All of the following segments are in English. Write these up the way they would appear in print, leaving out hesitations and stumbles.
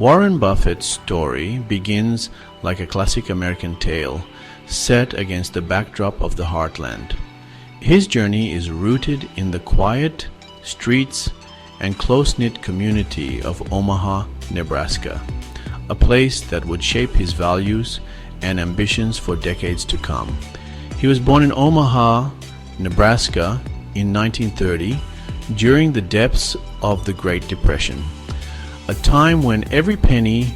Warren Buffett's story begins like a classic American tale set against the backdrop of the heartland. His journey is rooted in the quiet streets and close-knit community of Omaha, Nebraska, a place that would shape his values and ambitions for decades to come. He was born in Omaha, Nebraska in 1930 during the depths of the Great Depression, a time when every penny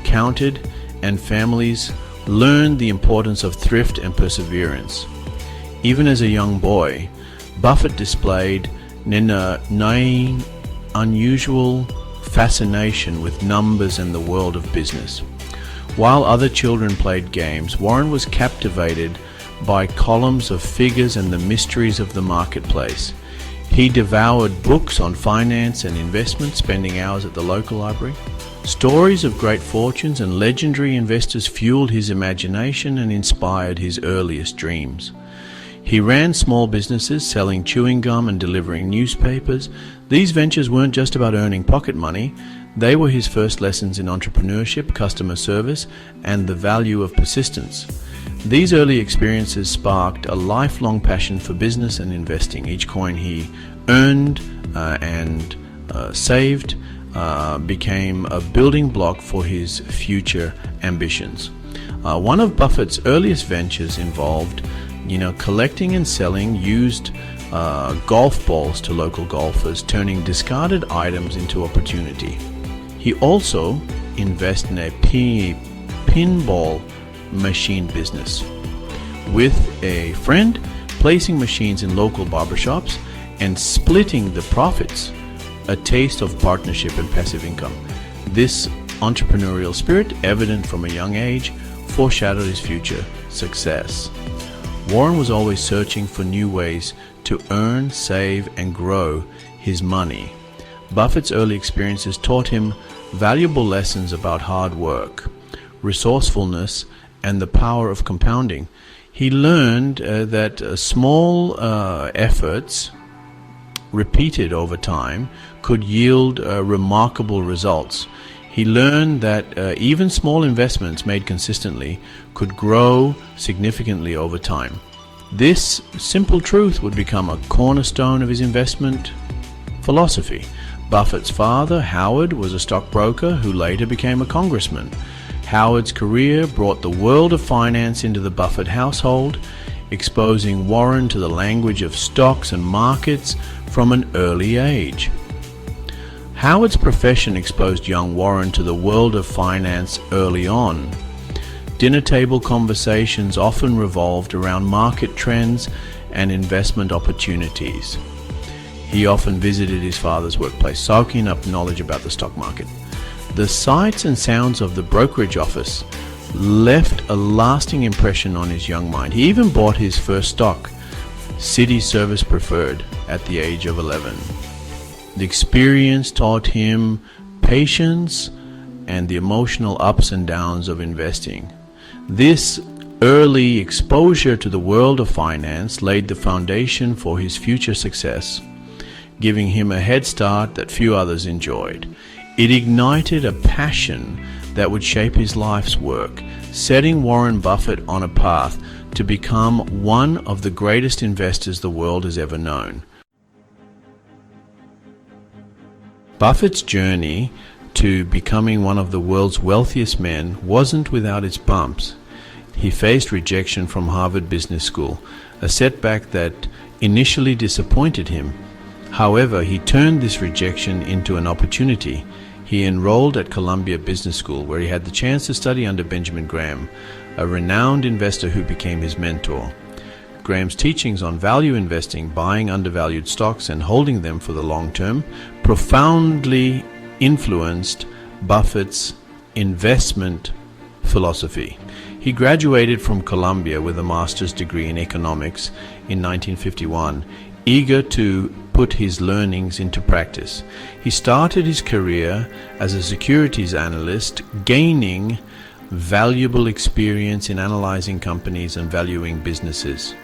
counted and families learned the importance of thrift and perseverance. Even as a young boy, Buffett displayed an unusual fascination with numbers and the world of business. While other children played games, Warren was captivated by columns of figures and the mysteries of the marketplace. He devoured books on finance and investment, spending hours at the local library. Stories of great fortunes and legendary investors fueled his imagination and inspired his earliest dreams. He ran small businesses, selling chewing gum and delivering newspapers. These ventures weren't just about earning pocket money. They were his first lessons in entrepreneurship, customer service, and the value of persistence. These early experiences sparked a lifelong passion for business and investing. Each coin he earned and saved became a building block for his future ambitions. One of Buffett's earliest ventures involved, collecting and selling used golf balls to local golfers, turning discarded items into opportunity. He also invested in a pinball machine business with a friend, placing machines in local barbershops and splitting the profits, a taste of partnership and passive income. This entrepreneurial spirit, evident from a young age, foreshadowed his future success. Warren was always searching for new ways to earn, save, and grow his money. Buffett's early experiences taught him valuable lessons about hard work, resourcefulness, and the power of compounding. He learned that small efforts repeated over time could yield remarkable results. He learned that even small investments made consistently could grow significantly over time. This simple truth would become a cornerstone of his investment philosophy. Buffett's father, Howard, was a stockbroker who later became a congressman. Howard's career brought the world of finance into the Buffett household, exposing Warren to the language of stocks and markets from an early age. Howard's profession exposed young Warren to the world of finance early on. Dinner table conversations often revolved around market trends and investment opportunities. He often visited his father's workplace, soaking up knowledge about the stock market. The sights and sounds of the brokerage office left a lasting impression on his young mind. He even bought his first stock, City Service Preferred, at the age of 11. The experience taught him patience and the emotional ups and downs of investing. This early exposure to the world of finance laid the foundation for his future success, giving him a head start that few others enjoyed. It ignited a passion that would shape his life's work, setting Warren Buffett on a path to become one of the greatest investors the world has ever known. Buffett's journey to becoming one of the world's wealthiest men wasn't without its bumps. He faced rejection from Harvard Business School, a setback that initially disappointed him. However, he turned this rejection into an opportunity. He enrolled at Columbia Business School, where he had the chance to study under Benjamin Graham, a renowned investor who became his mentor. Graham's teachings on value investing, buying undervalued stocks and holding them for the long term, profoundly influenced Buffett's investment philosophy. He graduated from Columbia with a master's degree in economics in 1951, eager to put his learnings into practice. He started his career as a securities analyst, gaining valuable experience in analyzing companies and valuing businesses.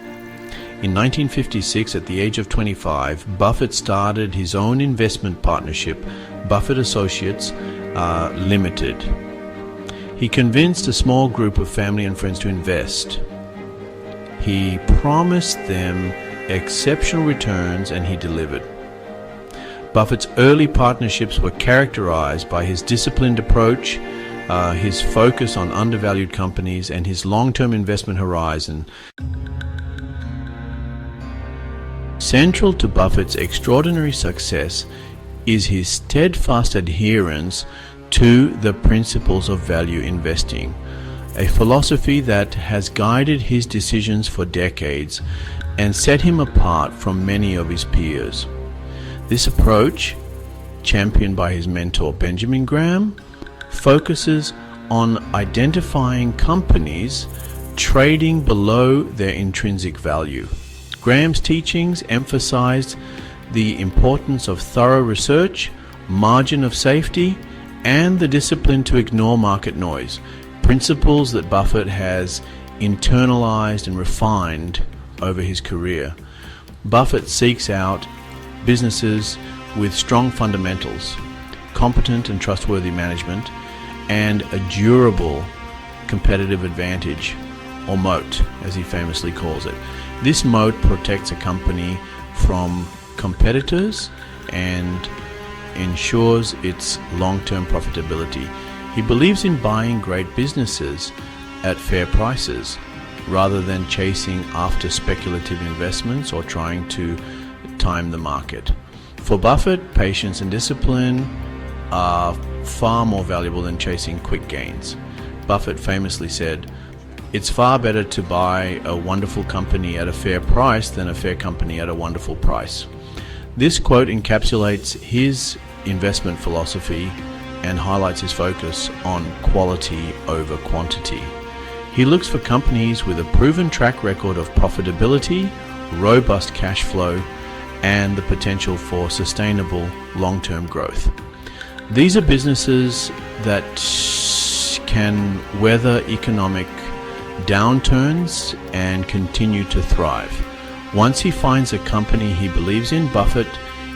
In 1956, at the age of 25, Buffett started his own investment partnership, Buffett Associates Limited. He convinced a small group of family and friends to invest. He promised them exceptional returns, and he delivered. Buffett's early partnerships were characterized by his disciplined approach, his focus on undervalued companies, and his long-term investment horizon. Central to Buffett's extraordinary success is his steadfast adherence to the principles of value investing, a philosophy that has guided his decisions for decades and set him apart from many of his peers. This approach, championed by his mentor Benjamin Graham, focuses on identifying companies trading below their intrinsic value. Graham's teachings emphasized the importance of thorough research, margin of safety, and the discipline to ignore market noise, principles that Buffett has internalized and refined over his career. Buffett seeks out businesses with strong fundamentals, competent and trustworthy management, and a durable competitive advantage, or moat, as he famously calls it. This moat protects a company from competitors and ensures its long-term profitability. He believes in buying great businesses at fair prices rather than chasing after speculative investments or trying to time the market. For Buffett, patience and discipline are far more valuable than chasing quick gains. Buffett famously said, "It's far better to buy a wonderful company at a fair price than a fair company at a wonderful price." This quote encapsulates his investment philosophy and highlights his focus on quality over quantity. He looks for companies with a proven track record of profitability, robust cash flow, and the potential for sustainable long-term growth. These are businesses that can weather economic downturns and continue to thrive. Once he finds a company he believes in, Buffett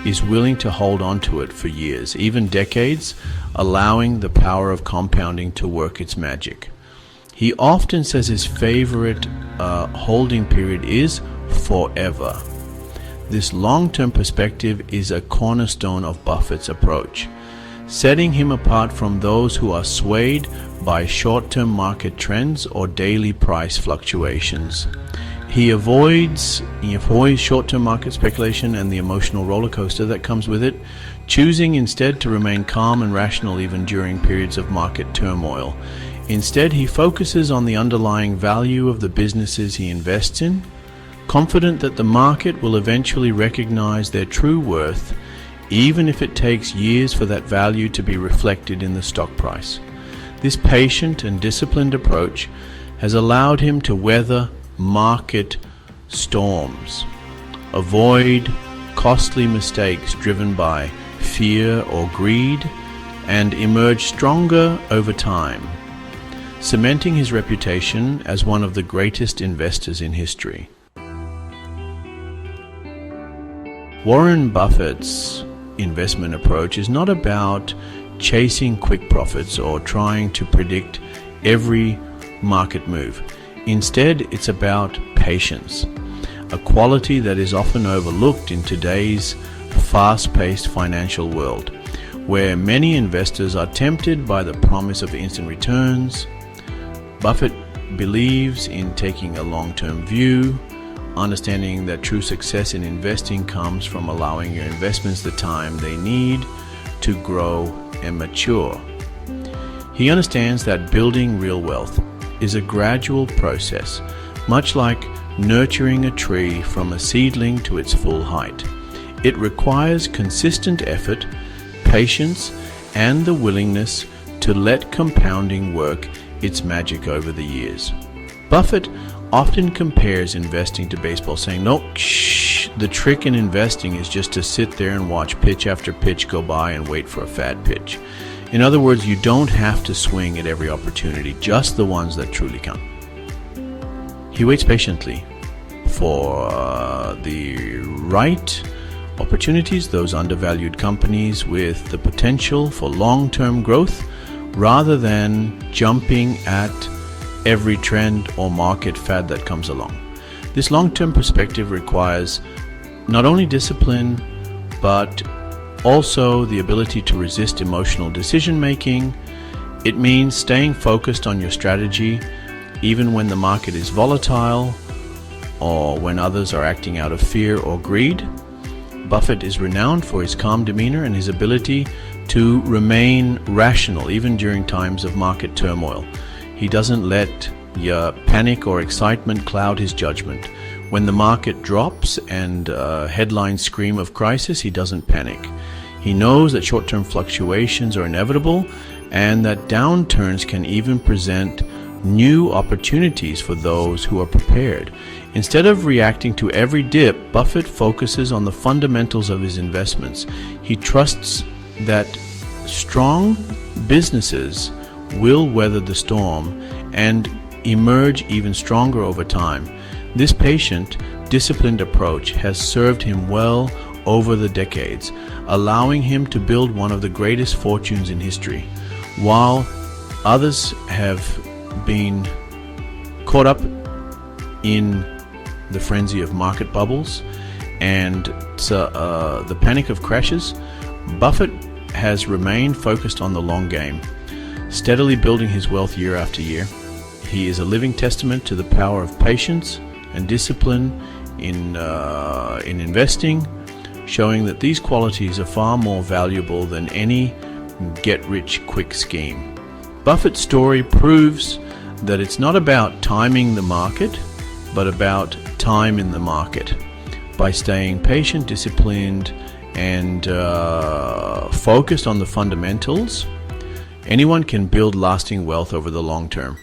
is willing to hold on to it for years, even decades, allowing the power of compounding to work its magic. He often says his favorite holding period is forever. This long-term perspective is a cornerstone of Buffett's approach, setting him apart from those who are swayed by short-term market trends or daily price fluctuations. He avoids short-term market speculation and the emotional roller coaster that comes with it, choosing instead to remain calm and rational even during periods of market turmoil. Instead, he focuses on the underlying value of the businesses he invests in, confident that the market will eventually recognize their true worth, even if it takes years for that value to be reflected in the stock price. This patient and disciplined approach has allowed him to weather market storms, avoid costly mistakes driven by fear or greed, and emerge stronger over time, cementing his reputation as one of the greatest investors in history. Warren Buffett's investment approach is not about chasing quick profits or trying to predict every market move. Instead, it's about patience, a quality that is often overlooked in today's fast-paced financial world, where many investors are tempted by the promise of instant returns. Buffett believes in taking a long-term view, understanding that true success in investing comes from allowing your investments the time they need to grow and mature. He understands that building real wealth is a gradual process, much like nurturing a tree from a seedling to its full height. It requires consistent effort, patience, and the willingness to let compounding work its magic over the years. Buffett often compares investing to baseball, saying, "No, the trick in investing is just to sit there and watch pitch after pitch go by and wait for a fat pitch." In other words, you don't have to swing at every opportunity, just the ones that truly count. He waits patiently, for the right opportunities, those undervalued companies with the potential for long-term growth, rather than jumping at every trend or market fad that comes along. This long-term perspective requires not only discipline, but also the ability to resist emotional decision-making. It means staying focused on your strategy even when the market is volatile or when others are acting out of fear or greed. Buffett is renowned for his calm demeanor and his ability to remain rational even during times of market turmoil. He doesn't let panic or excitement cloud his judgment. When the market drops and headlines scream of crisis, he doesn't panic. He knows that short-term fluctuations are inevitable and that downturns can even present new opportunities for those who are prepared. Instead of reacting to every dip, Buffett focuses on the fundamentals of his investments. He trusts that strong businesses will weather the storm and emerge even stronger over time. This patient, disciplined approach has served him well over the decades, allowing him to build one of the greatest fortunes in history. While others have been caught up in the frenzy of market bubbles and the panic of crashes, Buffett has remained focused on the long game, steadily building his wealth year after year. He is a living testament to the power of patience and discipline in investing, showing that these qualities are far more valuable than any get-rich-quick scheme. Buffett's story proves that it's not about timing the market, but about time in the market. By staying patient, disciplined, and focused on the fundamentals, anyone can build lasting wealth over the long term.